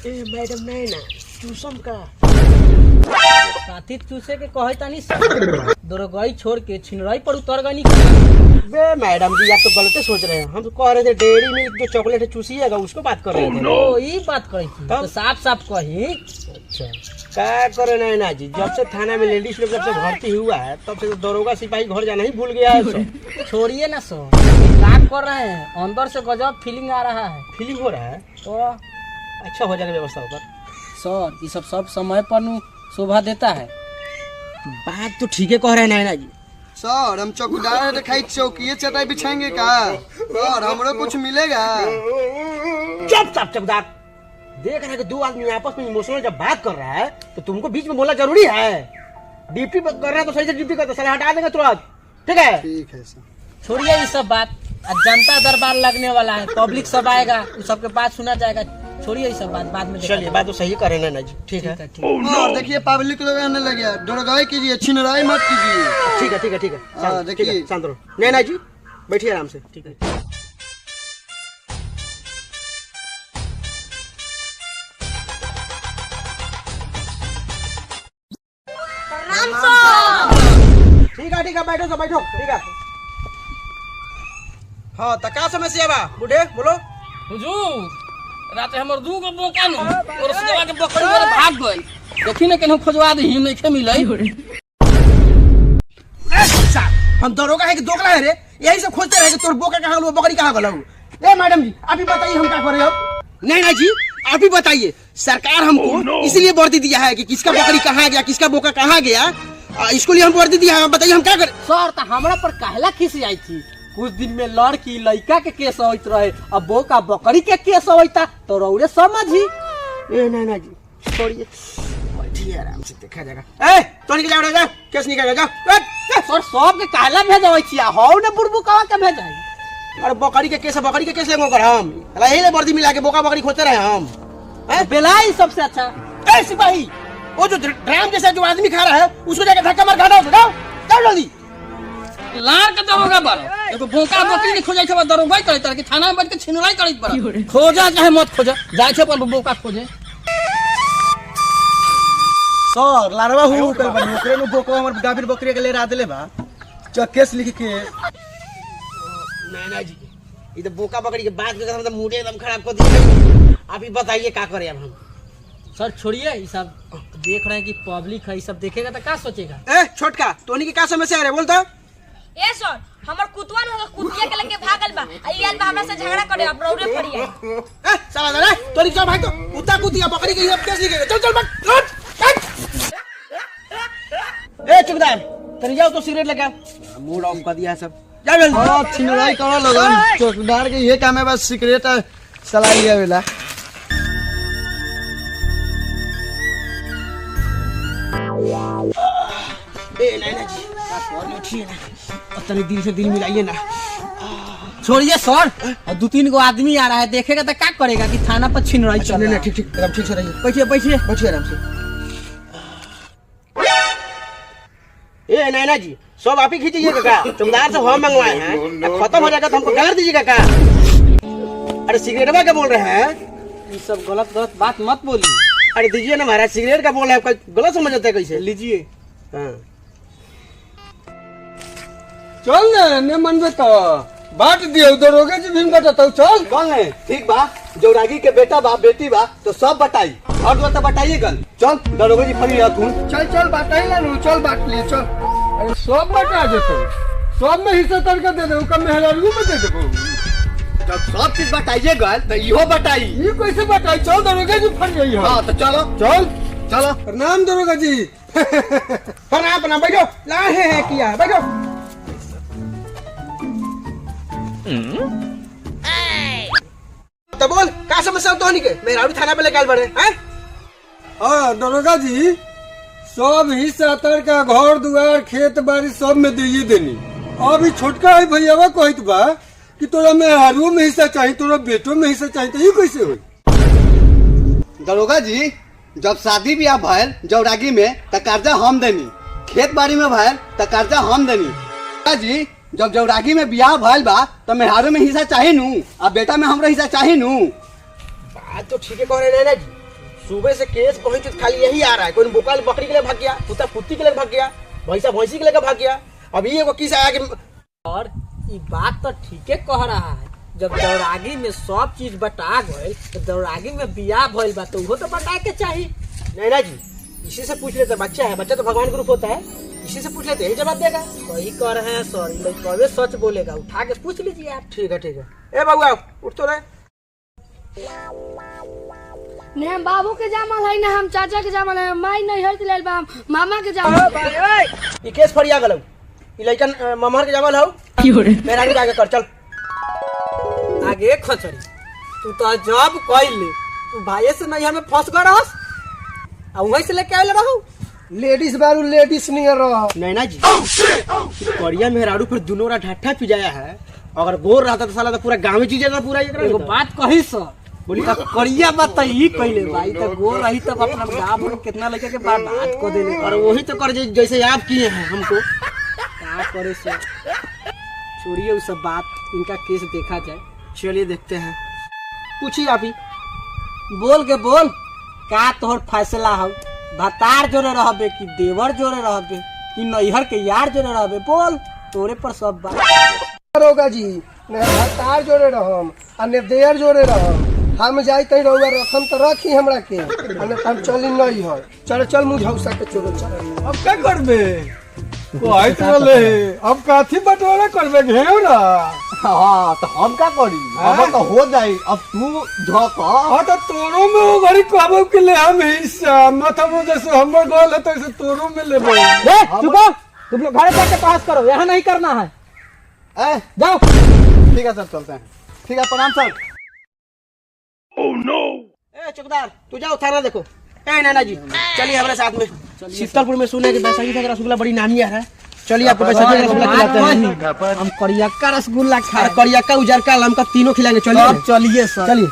ए madam नहीं ना चूसम का साथी चूसे के कहे तानी दरोगाई छोड़ के छिनराई पर उतर गनी। बे मैडम जी आप तो गलत सोच रहे हैं। हम तो कह रहे थे डेयरी में जो चॉकलेट चूसिएगा उसको बात कर रहे थे। ओ ये बात करे थी तो साफ साफ कही। अच्छा क्या करे नैना जी, जब से थाना में लेडीज लोग जब से भर्ती हुआ है तब से तो दरोगा सिपाही घर जाना ही भूल गया है सब। छोड़िए ना सर, बात कर रहे हैं अंदर से गजब फीलिंग आ रहा है। फीलिंग हो रहा है तो अच्छा हो जाएगा व्यवस्था होकर। सर ये सब समय पर शोभा देता है। बात तो ठीक है कह रहे हैं नैना जी। सर हम चौकीदार दिखाई चौकीए चटाई बिछाएंगे का सर, हमरो कुछ मिलेगा? चुप चुप चुपदार, देख रहे हैं कि दो आदमी आपस में इमोशनल जब बात कर रहा है तो तुमको बीच में बोलना जरूरी है। ड्यूटी कर रहा है तो सही से ड्यूटी कर, साले हटा देंगे तुरंत। ठीक है ठीक है सर। छोड़िए ये सब बात, जनता दरबार लगने वाला है, पब्लिक सब आएगा, उस सबके बात सुना जाएगा। छोड़िए ये सब बात बाद में। चलिए बात तो सही करे नैना जी। ठीक है और देखिए पब्लिक लोग आने लगे, दरोगाई कीजिए, छिनराई मत कीजिए। ठीक है ठीक है ठीक हाँ, है देखिए। ठीक है शांत रहो। नैना जी बैठिए आराम से। ठीक है ठीक है बैठो सब बैठो। ठीक है हाँ तो क्या समस्या बा बूढ़े बोलो। हुजूर रात हमर दू गो बोका नु और उसके बाद बकरी मेरे भाग गई। देखी ना केनो खोजवा दे नहीं खे मिलई। हम दरोगा है कि दोगला है रे, यही सब खोजते रहे कि तोर बोका कहाँ गलो बकरी कहाँ गलो। ए मैडम जी आप ही बताइए हम क्या करें अब। नैना जी आप ही बताइए, सरकार हमको इसलिए वर्दी दिया है कि किसका बकरी कहाँ गया किसका बोका कहाँ गया, इसको लिए हमको वर्दी दिया है। बताइए हम क्या करें। सर तो हमरा पर कहला खिसी आई थी, कुछ दिन में लड़की लड़का के केस होइत रहे, अब बोका बकरी के केस होइता तो रौरे समझी। ए नैना जी छोड़िए बैठिए आराम से देखा जाएगा। ए तो निकल जाओ जा केस निकाल जाओ। सर सब के कहला भेजबै छिया, हौ ने बुरबुकावा के भेजाई। अरे बकरी के केस लेंगे कर हम यही ले वर्दी मिला के बोका बकरी खोजते रहे हम। बेलाई सबसे अच्छा। ए सिपाही वो जो ड्राम जैसा जो आदमी खा रहा है उसको जाके धक्का मार गाड़ो जाओ जल्दी। लार के दरोगा बारो एगो बोका बकरी ने खोजै छै दरोगाई करे तर के थाना में बैठ के छिनराई करैत पर खोजा चाहे मत खोजा जाय छै पर बोका खोजे। सर लारवा हूं कल बन ओकरे में बोको हमर गाभिन बकरी के ले रा देले बा केस लिख के। नैना जी ये तो बोका बकरी के बात के मतलब मूड एकदम खराब कर दिया। आप ही बताइए क्या करें अब हम। सर छोड़िए ये सब, देख रहे हैं कि पब्लिक है, ये सब देखेगा तो क्या सोचेगा। ए छोटका तोनी की क्या समस्या है रे बोल तो। ए सर हमर कुतवा न कुतिया के लेके भागल बा आइल बा हमरा से झगड़ा करे, अब रौरे पड़िए। ए साला रे तोनी चल भाग तो कुत्ता कुतिया बकरी के सब केस लिखे। चल चल भाग। ए चुपदार तनी जाओ तो सिगरेट लेके आओ। मूड ऑफ कर दिया सब। जा जल्दी। हां छिनराई करो लगन, चौकीदार के ये काम है बस सिगरेट चला लिया वेला। ए नैना जी सॉरी उठिए ना, तनी दिल से दिल मिलाइए ना। छोड़िए सर, और दो तीन गो आदमी आ रहा है, देखेगा तो क्या करेगा कि थाना पर छिनराई चल रहा है। ठीक ठीक एकदम ठीक से रहिए। बैठिए बैठिए बैठिए आराम से। ए नैना जी सब आप ही खींचिएगा का, चुमदार से हम मंगवाए हैं, खत्म हो जाएगा तो हमको गाड़ दीजिएगा का। अरे सिगरेटवा क्या बोल रहे हैं। ये सब गलत गलत बात मत बोलिए। अरे दीजिए ना महाराज, सिगरेट का बोल रहे हैं, गलत समझ जाता है कैसे। लीजिए। हाँ चल ने मनबे तो बांट दियो, दरोगा जी भी बताओ। चल कौन है ठीक बा, जोरागी के बेटा बा बेटी बा तो सब बताई और तो बताइए गल। चल दरोगा जी फरी तू चल बाटाई ना नु, चल बांट लिए चल। अरे सब बटा देतो, सब में हिस्सा करके दे दे, कम में हलालू में दे देबो। जब सब चीज बताइए गल तो इहो बताई। ये कैसे बताई। चल दरोगा जी फट गई है। हाँ तो चलो चल चलो। प्रणाम दरोगा जी। प्रणाम बैठो लाहे है किया बैठो। तो बोल क्या समस्या तो नहीं के मेरा भी थाना पे लेके बड़े हैं। हाँ दरोगा जी सब हिस्सा तर का घर दुआर खेत बाड़ी सब में दे देनी। अभी छोटका है भैया कहत बा कि तोरा में हारुओ में हिस्सा चाहिए, तोरा बेटो में हिस्सा चाहिए, तो ये कैसे हो। दरोगा जी जब शादी ब्याह भैल जौरागी में तो कर्जा हम देनी, खेत बाड़ी में भैल तो कर्जा हम देनी। दरोगा जी जब जौरागी में ब्याह भैल बा तो मेहारो में हिस्सा चाहिए नू, आ बेटा में हमरा हिस्सा चाहिए नू। बात तो ठीक है कह रहे नैना जी, सुबह से केस पहुंच खाली यही आ रहा है। कोई बोका बकरी के लिए भाग गया, कुत्ता कुत्ती के लिए भाग गया, भैंसा भैंसी के लिए भाग गया। अभी एगो किस आया कि और ये बात तो ठीके कह रहा है। जब दौरागी में सब चीज बटा गए तो दौरागी में बियाह भइल बा तो वो तो बटा के चाहिए। नैना जी इसी से पूछ लेते, बच्चा है, बच्चा तो भगवान के रूप होता है, इसी से पूछ लेते, यही जवाब देगा। वही कर रहे हैं सर, ये कभी सच बोलेगा, उठा के पूछ लीजिए आप। ठीक है ए बाबू उठ तो रहे। ने हम बाबू के जामल है, ना हम चाचा के जामल है, माई नहीं है लेल बा, हम मामा के जामल। ये केस फरिया गलौ, ये लइकन ममहर के जामल हौ। मेरा आगे जाके कर चल। आगे खचरी तू तो जब कइल ले तू भाई से नहीं हमें फंस गए रहस आ वहीं से लेके आइल रहू। लेडीज बारू लेडीज नहीं रहा। नैना जी करिया मेहरारू पर दुनोरा ढाठा पिजाया है। अगर गोर रहता तो साला तो पूरा गाँव में चीज जाता पूरा। एगो बात कही सर, बोली तो करिया बात तो ई कइले भाई, तो गोर रही तब अपना गाँव में कितना लड़के के बर्बाद को देले। और वही तो कर जैसे आप किए हैं हमको। क्या करे सर, छोड़िए वो सब बात, इनका केस देखा जाए। चलिए देखते हैं, पूछिए आप ही। बोल के बोल का तोहर फैसला हो, भतार जोरे रहबे कि देवर जोरे रहबे कि नैहर के यार जोरे रहबे, बोल तोरे पर सब बात। दरोगा जी ने भतार जोड़े रहम आ ने देर जोड़े रहम। हम जाई कहीं रहुआ रखम तो रखी हमरा के, हम चली नहीं है। चल चल मुझौसा के चलो चल। अब क्या करबे कहत रहले, अब काथी बंटवारा करबे घेव ना। हाँ तो हम का करी, अब तो हो जाई। अब तू झक। हाँ तो तोरो में वो घड़ी कहबो के ले हम हिस्सा मतलब जैसे हमर गोल है तैसे तोरो में लेबो। चुप हो, तुम लोग घर जाके पास करो, यहाँ नहीं करना है। जाओ। ठीक है सर चलते हैं। ठीक है प्रणाम सर। ए चौकीदार तू जाओ थाना देखो। ए नैना जी चलिए हमारे साथ में। शीतलपुर में सुना है कि बैसाखी का रसगुल्ला बड़ी नामी है। चलिए आपको बैसाखी का रसगुल्ला खिलाते हैं। हम करियक्का रसगुल्ला खा, करियक्का उजरका लमका तीनों खिलाएंगे। चलिए चलिए सर, चलिए।